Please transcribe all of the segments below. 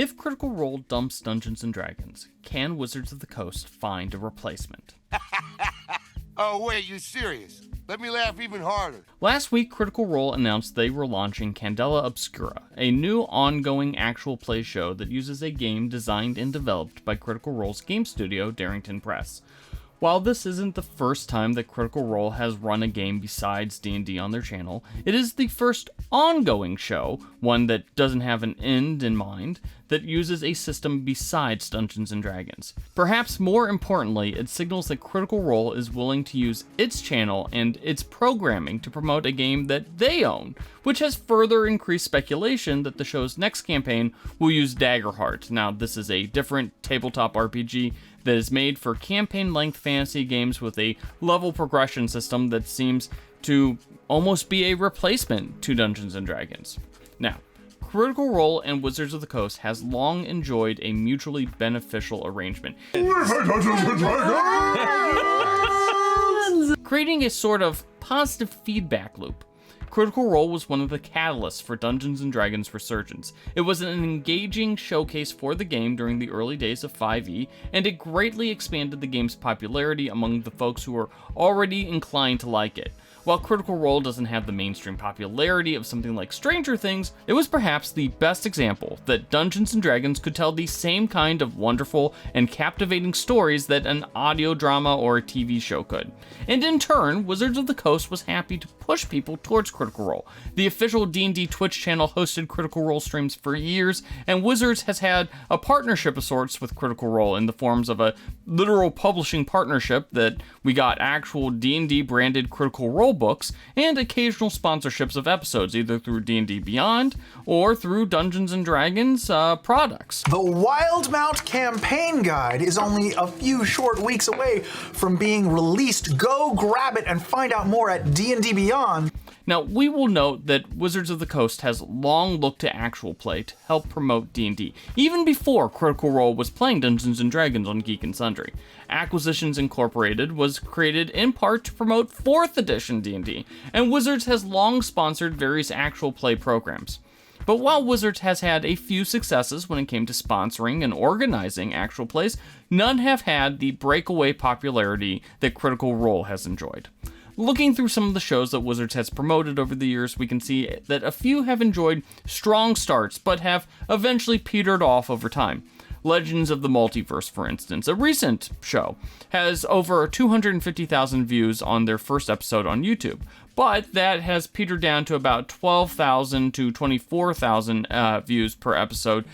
If Critical Role dumps Dungeons & Dragons, can Wizards of the Coast find a replacement? Oh wait, you serious? Let me laugh even harder. Last week, Critical Role announced they were launching Candela Obscura, a new ongoing actual play show that uses a game designed and developed by Critical Role's game studio, Darrington Press. While this isn't the first time that Critical Role has run a game besides D&D on their channel, it is the first ongoing show, one that doesn't have an end in mind, that uses a system besides Dungeons & Dragons. Perhaps more importantly, it signals that Critical Role is willing to use its channel and its programming to promote a game that they own, which has further increased speculation that the show's next campaign will use Daggerheart. Now, this is a different tabletop RPG that is made for campaign-length fantasy games with a level progression system that seems to almost be a replacement to Dungeons & Dragons. Now, Critical Role and Wizards of the Coast has long enjoyed a mutually beneficial arrangement, creating a sort of positive feedback loop. Critical Role was one of the catalysts for Dungeons & Dragons' resurgence. It was an engaging showcase for the game during the early days of 5e, and it greatly expanded the game's popularity among the folks who were already inclined to like it. While Critical Role doesn't have the mainstream popularity of something like Stranger Things, it was perhaps the best example that Dungeons & Dragons could tell the same kind of wonderful and captivating stories that an audio drama or a TV show could. And in turn, Wizards of the Coast was happy to push people towards Critical Role. The official D&D Twitch channel hosted Critical Role streams for years, and Wizards has had a partnership of sorts with Critical Role in the forms of a literal publishing partnership that we got actual D&D branded Critical Role books and occasional sponsorships of episodes, either through D&D Beyond or through Dungeons & Dragons products. The Wildmount campaign guide is only a few short weeks away from being released. Go grab it and find out more at D&D Beyond. Now, we will note that Wizards of the Coast has long looked to actual play to help promote D&D, even before Critical Role was playing Dungeons & Dragons on Geek and Sundry. Acquisitions Incorporated was created in part to promote 4th edition D&D, and Wizards has long sponsored various actual play programs. But while Wizards has had a few successes when it came to sponsoring and organizing actual plays, none have had the breakaway popularity that Critical Role has enjoyed. Looking through some of the shows that Wizards has promoted over the years, we can see that a few have enjoyed strong starts, but have eventually petered off over time. Legends of the Multiverse, for instance, a recent show, has over 250,000 views on their first episode on YouTube, but that has petered down to about 12,000 to 24,000 views per episode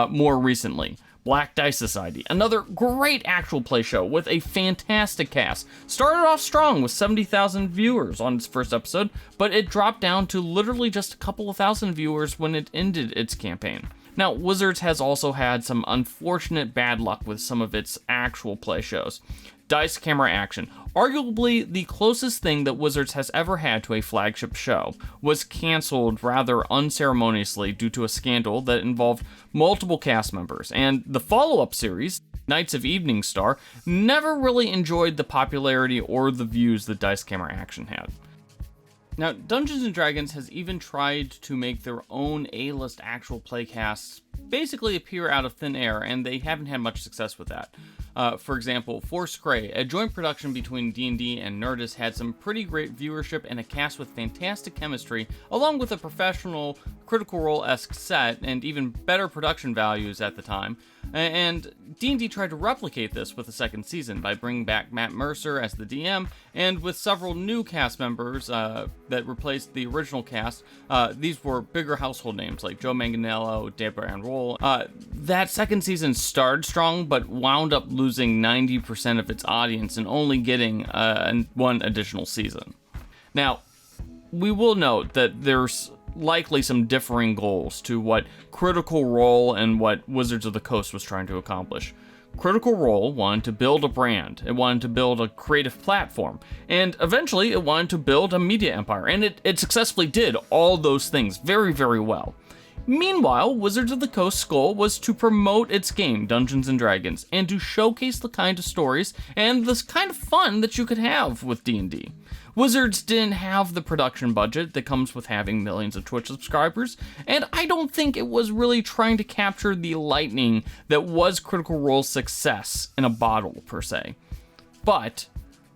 more recently. Black Dice Society, another great actual play show with a fantastic cast. Started off strong with 70,000 viewers on its first episode, but it dropped down to literally just a couple of thousand viewers when it ended its campaign. Now, Wizards has also had some unfortunate bad luck with some of its actual play shows. Dice Camera Action, arguably the closest thing that Wizards has ever had to a flagship show, was canceled rather unceremoniously due to a scandal that involved multiple cast members, and the follow-up series, Knights of Evening Star, never really enjoyed the popularity or the views that Dice Camera Action had. Now, Dungeons & Dragons has even tried to make their own A-list actual play casts basically appear out of thin air, and they haven't had much success with that. For example, Force Grey, a joint production between D&D and Nerdist, had some pretty great viewership and a cast with fantastic chemistry, along with a professional Critical Role-esque set and even better production values at the time. And D&D tried to replicate this with a second season by bringing back Matt Mercer as the DM, and with several new cast members that replaced the original cast. These were bigger household names like Joe Manganiello, Deborah Ann Roll. That second season started strong, but wound up losing 90% of its audience and only getting one additional season. Now, we will note that there's likely some differing goals to what Critical Role and what Wizards of the Coast was trying to accomplish. Critical Role wanted to build a brand, it wanted to build a creative platform, and eventually it wanted to build a media empire, and it successfully did all those things very, very well. Meanwhile, Wizards of the Coast's goal was to promote its game, Dungeons & Dragons, and to showcase the kind of stories and the kind of fun that you could have with D&D. Wizards didn't have the production budget that comes with having millions of Twitch subscribers, and I don't think it was really trying to capture the lightning that was Critical Role's success in a bottle, per se. But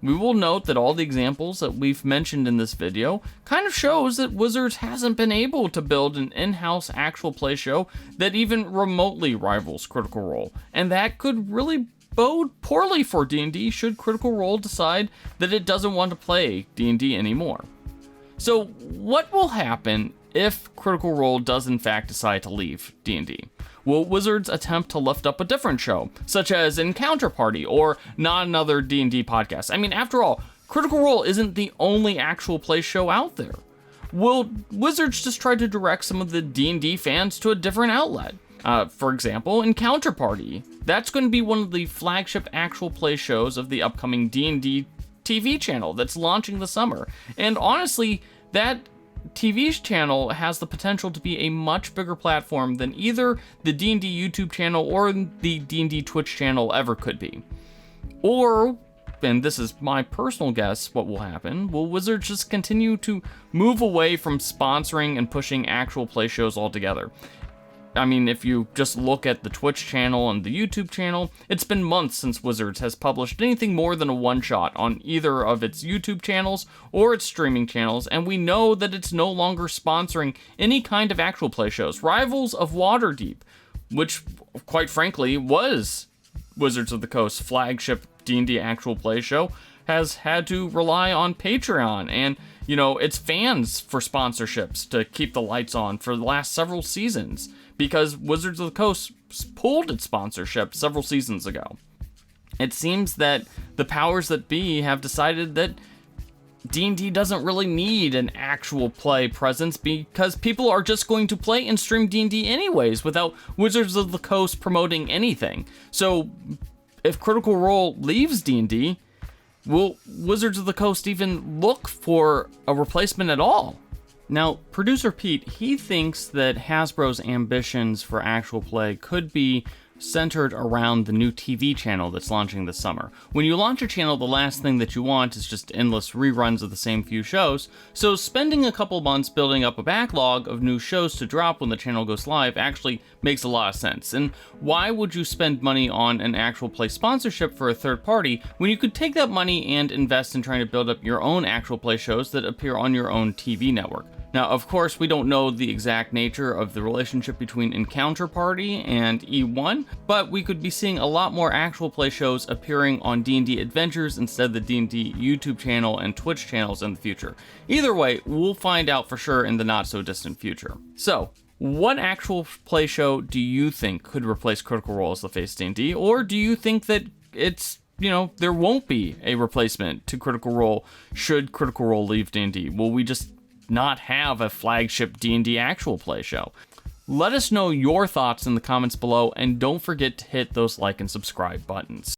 we will note that all the examples that we've mentioned in this video kind of shows that Wizards hasn't been able to build an in-house actual play show that even remotely rivals Critical Role, and that could really bode poorly for D&D should Critical Role decide that it doesn't want to play D&D anymore. So what will happen if Critical Role does in fact decide to leave D&D? Will Wizards attempt to lift up a different show, such as Encounter Party or Not Another D&D Podcast? I mean, after all, Critical Role isn't the only actual play show out there. Will Wizards just try to direct some of the D&D fans to a different outlet? For example, Encounter Party. That's going to be one of the flagship actual play shows of the upcoming D&D TV channel that's launching this summer. And honestly, that TV channel has the potential to be a much bigger platform than either the D&D YouTube channel or the D&D Twitch channel ever could be. Or, and this is my personal guess what will happen, will Wizards just continue to move away from sponsoring and pushing actual play shows altogether? I mean, if you just look at the Twitch channel and the YouTube channel, it's been months since Wizards has published anything more than a one-shot on either of its YouTube channels or its streaming channels, and we know that it's no longer sponsoring any kind of actual play shows. Rivals of Waterdeep, which, quite frankly, was Wizards of the Coast's flagship D&D actual play show, has had to rely on Patreon and, its fans for sponsorships to keep the lights on for the last several seasons, because Wizards of the Coast pulled its sponsorship several seasons ago. It seems that the powers that be have decided that D&D doesn't really need an actual play presence because people are just going to play and stream D&D anyways without Wizards of the Coast promoting anything. So if Critical Role leaves D&D, will Wizards of the Coast even look for a replacement at all? Now, producer Pete, he thinks that Hasbro's ambitions for actual play could be centered around the new TV channel that's launching this summer. When you launch a channel, the last thing that you want is just endless reruns of the same few shows, so spending a couple months building up a backlog of new shows to drop when the channel goes live actually makes a lot of sense. And why would you spend money on an actual play sponsorship for a third party when you could take that money and invest in trying to build up your own actual play shows that appear on your own TV network? Now, of course, we don't know the exact nature of the relationship between Encounter Party and E1, but we could be seeing a lot more actual play shows appearing on D&D Adventures instead of the D&D YouTube channel and Twitch channels in the future. Either way, we'll find out for sure in the not-so-distant future. So, what actual play show do you think could replace Critical Role as the face of D&D, or do you think that it's there won't be a replacement to Critical Role should Critical Role leave D&D? Will we just not have a flagship D&D actual play show? Let us know your thoughts in the comments below, and don't forget to hit those like and subscribe buttons.